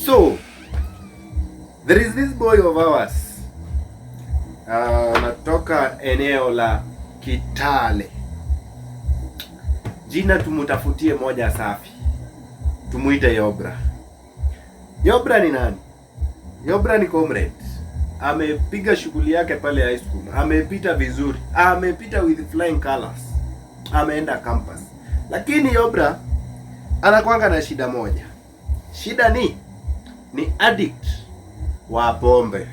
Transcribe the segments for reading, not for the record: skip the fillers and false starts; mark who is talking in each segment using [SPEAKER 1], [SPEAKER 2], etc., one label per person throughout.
[SPEAKER 1] So there is this boy of ours natoka eneo la Kitale. Jina tumutafutie moja safi, tumuite Yobra. Yobra ni nani? Yobra ni comrade. Amepiga shughuli yake pale high school, amepita vizuri, amepita with flying colors, ameenda campus. Lakini Yobra anakuanga na shida moja. Shida ni addict wa pombe.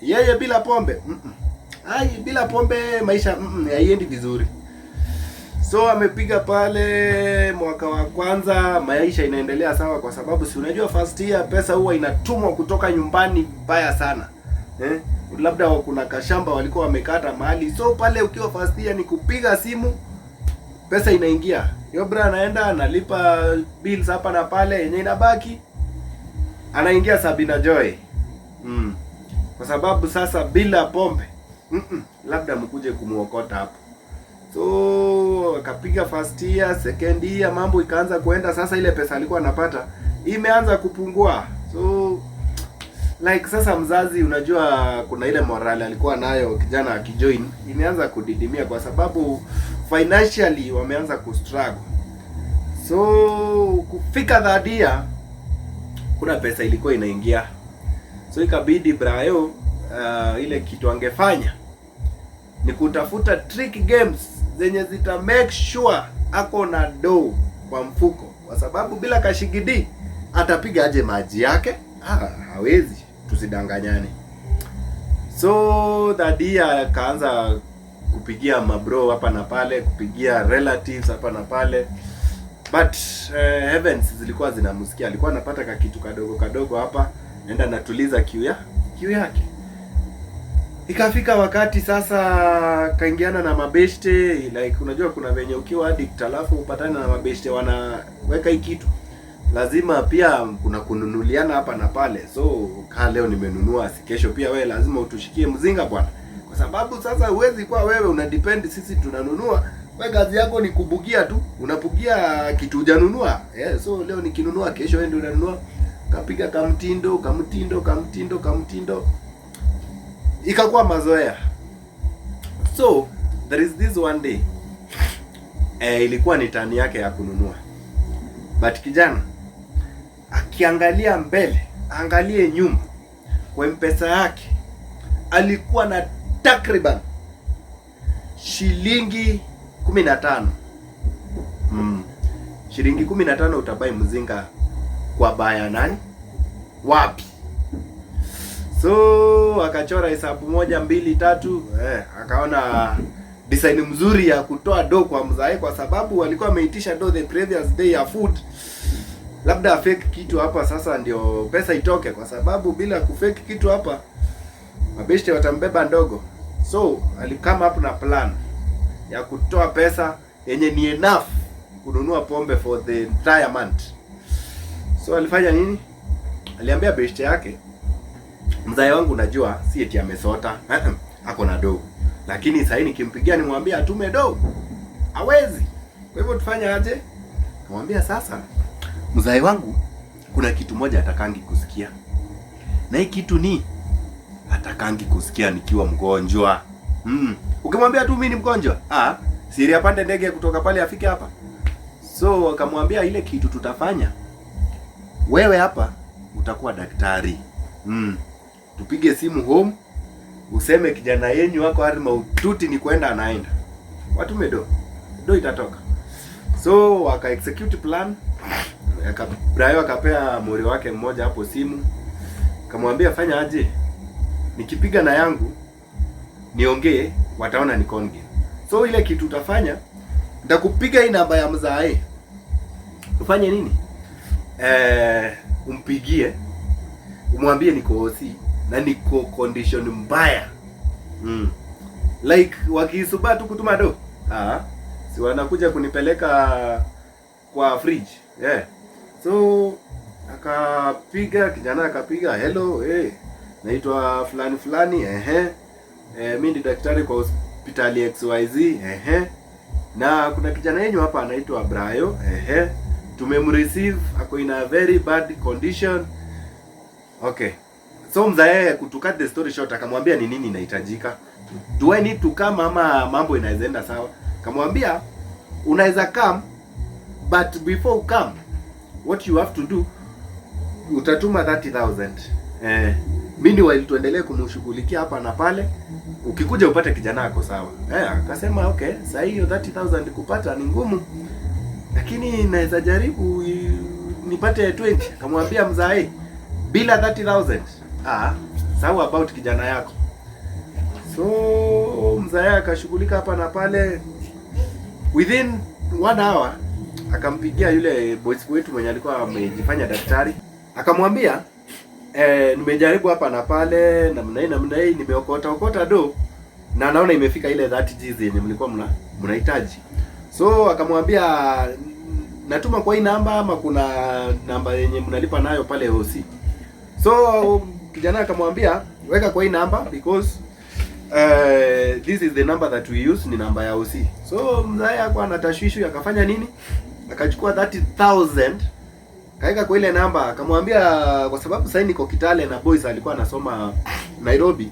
[SPEAKER 1] Yeye bila pombe bila pombe maisha haiendi vizuri. So amepiga pale mwaka wa kwanza, maisha inaendelea sawa, kwa sababu si unajua first year pesa huwa inatumwa kutoka nyumbani mbaya sana. Labda kuna kashamba walikuwa wamekata mahali. So pale ukiwa first year ni kupiga simu, pesa inaingia. Yobra anaenda analipa bills hapa na pale, yenye inabaki anaingia Sabina Joy. Kwa sababu sasa bila pombe labda mkuje kumuokota hapo. So akapiga first year, second year, mambo ikaanza kuenda. Sasa ile pesa alikuwa anapata imeanza kupungua. So like sasa mzazi, unajua kuna ile morale alikuwa nayo kijana akijoin, imeanza kudidimia kwa sababu financially wameanza kustruggle. So kufika that year kuna pesa ilikuwa inaingia. So ikabidi Brayo ile kitu angefanya ni kutafuta trick games zenye zita make sure ako na dough kwa mfuko, kwa sababu bila kashigidi atapiga aje maji yake? Hawezi, tusidanganyane. So that year kaanza kupigia mabro hapa na pale, kupigia relatives hapa na pale, but heavens zilikuwa zinamsikia. Alikuwa anapata kitu kadogo hapa, nenda natuliza kiu yake. Ikafika wakati sasa kaingiana na mabeshte. Like unajua kuna venye ukiwa addict alafu upatane na mabeshte wanaweka hii kitu, lazima pia kuna kununuliana hapa na pale. So leo nimenunua, si kesho pia wewe lazima utushikie mzinga bwana, kwa sababu sasa huwezi kwa wewe una depend sisi tunanunua. Wewe kazi yako ni kubugia tu, unapugia kitu hujanunua. So leo nikinunua kesho wewe ndio unanunua. Kapiga kamtindo ikakuwa mazoea. So there is this one day ilikuwa ni tani yake ya kununua, but kijana akiangalia mbele, angalie nyuma, kwa mpesa yake alikuwa na takriban shilingi 15. Shilingi 15 utabai mzinga kwa baya nani? Wapi? So akachora hesabu 1 2 3, akaona design mzuri ya kutoa do kwa mzae, kwa sababu walikuwa wameitisha do the previous day ya food. Labda fake kitu hapa sasa ndio pesa itoke, kwa sababu bila kufake kitu hapa mabeshte watambeba ndogo. So alikama hapo na plan ya kutoa pesa yenye ni enough kununua pombe for the entire month. So alifanya nini? Aliambia beshte yake, mzae wangu najua si eti amesota, ako na do, lakini sasa nikimpigia nimwambie atume do hawezi. Kwa hivyo tufanye aje? Kumwambia sasa, mzae wangu kuna kitu moja atakangi kusikia, na hii kitu ni atakangi kusikia nikiwa mgonjwa. Ukimwambia tu mimi ni mgonjwa, siri apande ndege kutoka pale afike hapa. So akamwambia ile kitu tutafanya, wewe hapa utakuwa daktari. Tupige simu home, useme kijana yenyu wako hadi maututi ni kwenda anaenda. Watume do itatoka. So waka execute plan. Brayo akapea mori wake mmoja hapo simu, kamwambia fanya aje, nikipiga na yangu niongee, wataona ni konge. So ile kitu utafanya, nitakupiga hii namba ya mzae. Ufanye nini? Umpigie, umwambie niko OC na niko condition mbaya. Like wakisuba tu kutuma do, si wanakuja kunipeleka kwa fridge. So akapiga, kijana akapiga, hello, naitwa fulani, mimi ni daktari kwa hospitali XYZ, na kuna kijana yenyu hapa anaitwa Brayo, tumemreceive, ako in a very bad condition, Okay. So mzae, to cut the story short, akamwambia ni nini inahitajika. Do I need to come ama mambo inaweza enda sawa? Akamwambia unaweza come, but before you come, what you have to do, utatuma 30,000. Meanwhile tuendelee kumshughulikia hapa na pale. Ukikuja upate kijana wako sawa. Akasema okay, sasa hiyo 30,000 kupata ni ngumu, lakini naweza jaribu nipate 20. Akamwambia mzae, bila 30,000 sawa about kijana yako. So mzae akashughulika hapa na pale. Within 1 hour akampigia yule boys wetu mwenye alikuwa amejifanya daktari, akamwambia nimejaribu hapa na pale namna hii nimeokota do na naona imefika ile 30 G's yenye mlikuwa mnahitaji. So akamwambia natuma kwa hii namba ama kuna namba yenye mnalipa nayo pale OC. So kijana akamwambia weka kwa hii namba because this is the number that we use, ni namba ya OC. So mzae alikuwa anatashwishu, akafanya nini? Akachukua 30,000 kaika kwa ile namba, akamwambia kwa sababu sasa niko Kitale na boys alikuwa anasoma Nairobi.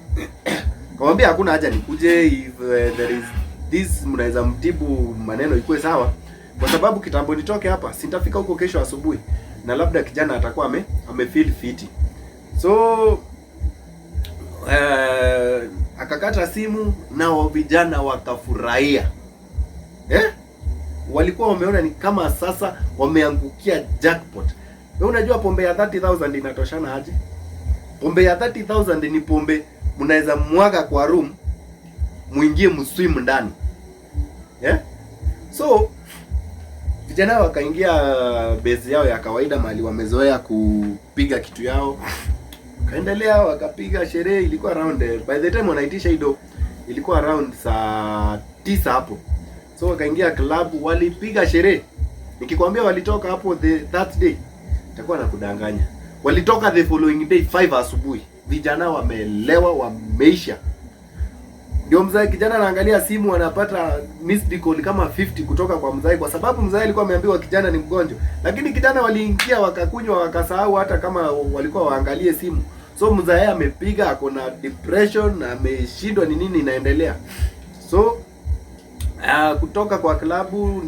[SPEAKER 1] Akamwambia hakuna haja nikuje, if there is this mnaweza mtibu maneno ikuwe sawa, kwa sababu kitambo nitoke hapa sitafika huko kesho asubuhi na labda kijana atakuwa feel fit. So akakata simu na vijana wakafurahia. Walikuwa wameona ni kama sasa wameangukia jackpot. Wewe unajua pombe ya 30,000 inatoshana aje? Pombe ya 30,000 ni pombe mnaweza mwaga kwa room, muingie mswim ndani. So vijana wakaingia base yao ya kawaida, mahali wamezoea kupiga kitu yao. Kaendelea wakapiga sherehe, ilikuwa around by the time wanaitisha hido ilikuwa around saa 9 hapo. So wakaingia club, walipiga sherehe. Nikikwambia walitoka hapo that day itakuwa nakudanganya. Walitoka the following day 5 asubuhi. Vijana wamelewa, wameisha. Ndio mzae kijana anaangalia simu, anapata missed call kama 50 kutoka kwa mzae, kwa sababu mzae alikuwa ameambiwa kijana ni mgonjwa. Lakini kijana waliingia wakakunywa wakasahau hata kama walikuwa waangalie simu. So mzae amepiga, ako na depression, ameshindwa ni nini inaendelea. So kutoka kwa klabu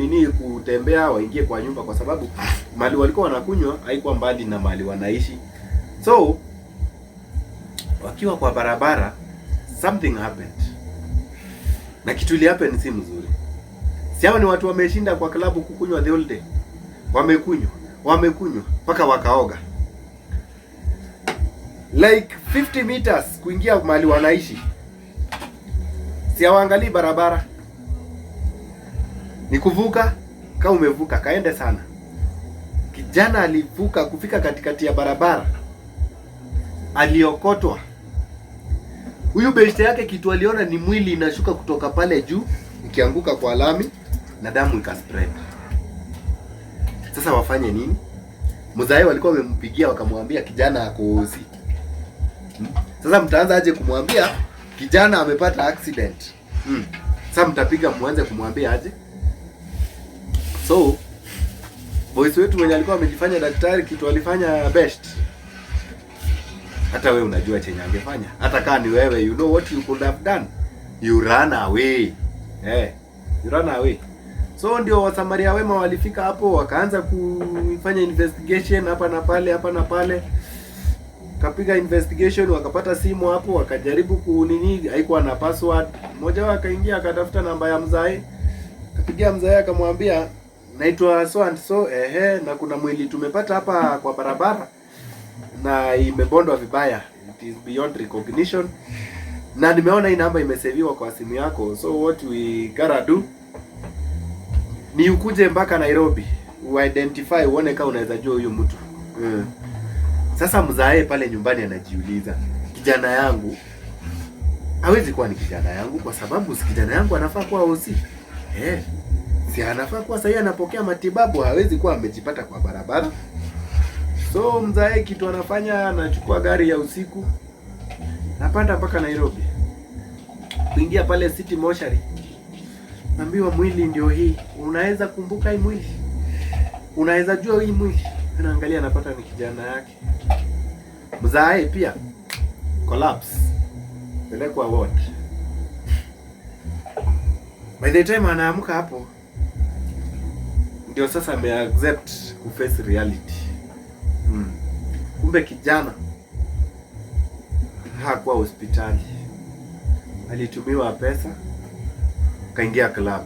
[SPEAKER 1] ni kutembea waingie kwa nyumba, kwa sababu mali walikuwa wanakunywa haikuwa mbali na mali wanaishi. So wakiwa kwa barabara something happened. Na kitu ile happen si mzuri. Si hao ni watu wameshinda kwa klabu kukunywa the whole day. Wamekunywa mpaka wakaoga. Like 50 meters kuingia mali wanaishi. Si hawaangalii barabara. Ni kuvuka, kama umevuka kaende sana. Kijana alivuka kufika katikati ya barabara, aliokotwa. Huyu beshte yake kitu aliona ni mwili inashuka kutoka pale juu ikianguka kwa lami na damu ikaspread. Sasa wafanye nini? Mzae walikuwa wamempigia wakamwambia kijana ako OC. Sasa mtaanza aje kumwambia kijana amepata accident? Sasa mtapiga mwanze kumwambia aje? So boys wetu mwenye alikuwa amejifanya daktari, kitu alifanya best. Hata wewe unajua chenye angefanya. Hata kama ni wewe, you know what you could have done. You run away. You run away. So ndio wasamaria wema walifika hapo, wakaanza kufanya investigation hapa na pale. Kapiga investigation, wakapata simu hapo, wakajaribu kunini, haikuwa na password. Mmoja wao akaingia akatafuta namba ya mzae. Kapigia mzae akamwambia naitwa so and so, na kuna mwili tumepata hapa kwa barabara na imebondwa vibaya, it is beyond recognition, na nimeona hii namba imeseviwa kwa simu yako. So what we gotta do ni ukuje mpaka Nairobi uidentify, uone kama unaweza jua huyu mtu. Sasa mzae pale nyumbani anajiuliza, kijana yangu hawezi kuwa ni kijana yangu, kwa sababu si kijana yangu anafaa kuwa OC. Si anafaa kuwa sasa anapokea matibabu, hawezi kuwa amejipata kwa barabara. So mzae kitu anafanya, anachukua gari ya usiku, napanda mpaka Nairobi. Kuingia pale City Mortuary, naambiwa mwili ndio hii. Unaweza kumbuka hii mwili? Unaweza jua hii mwili? Anaangalia, anapata ni kijana yake. Mzae pia collapse, pelekwa ward. By the time anaamka hapo, ndio sasa ameaccept kuface reality. Kumbe kijana hakuwa hospitali, alitumiwa pesa kaingia club.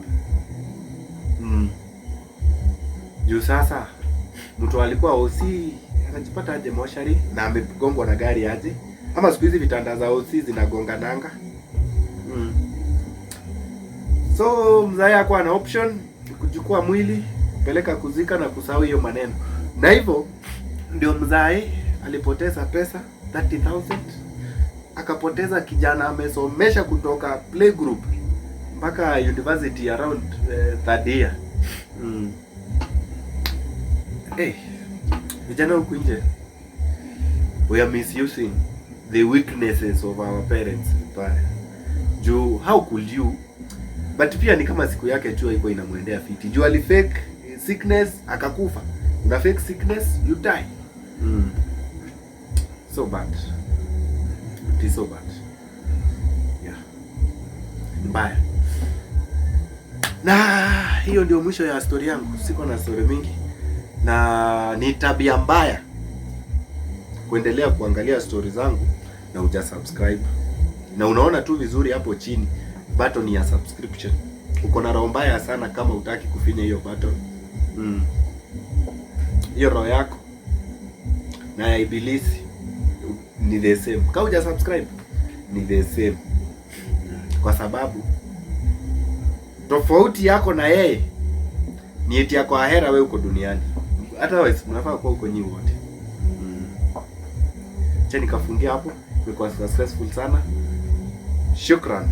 [SPEAKER 1] Juu sasa mtu alikuwa OC anajipata aje moshari na amegongwa na gari aje, ama siku hizi vitanda za OC zinagonga nanga. So mzae hakuwa na option kuchukua mwili kupeleka kuzika na kusahau hiyo maneno, na hivyo ndio mzae alipoteza pesa 30,000, akapoteza kijana amesomesha kutoka playgroup mpaka university around third year. Vijana huku nje, we are misusing the weaknesses of our parents. Juu how could you, but pia ni kama siku yake tu haiko inamwendea fiti. Juu ali fake sickness akakufa. Una fake sickness, you die. So bad. It is so bad. Yeah. Mbaya. Na hiyo ndio mwisho ya story yangu. Siko na story mingi. Na ni tabia mbaya kuendelea kuangalia story zangu na uja subscribe. Na unaona tu vizuri hapo chini button ya subscription. Uko na roho mbaya sana kama utaki kufinya hiyo button. Hiyo roho yako na ya ibilisi ni the same. Kama uja subscribe ni the same. Kwa sababu tofauti yako na yeye ni eti yako ahera, wewe uko duniani. Otherwise mnafaa kuwa uko nyi wote. Acha nikafungia hapo. Nimekuwa successful sana. Shukran.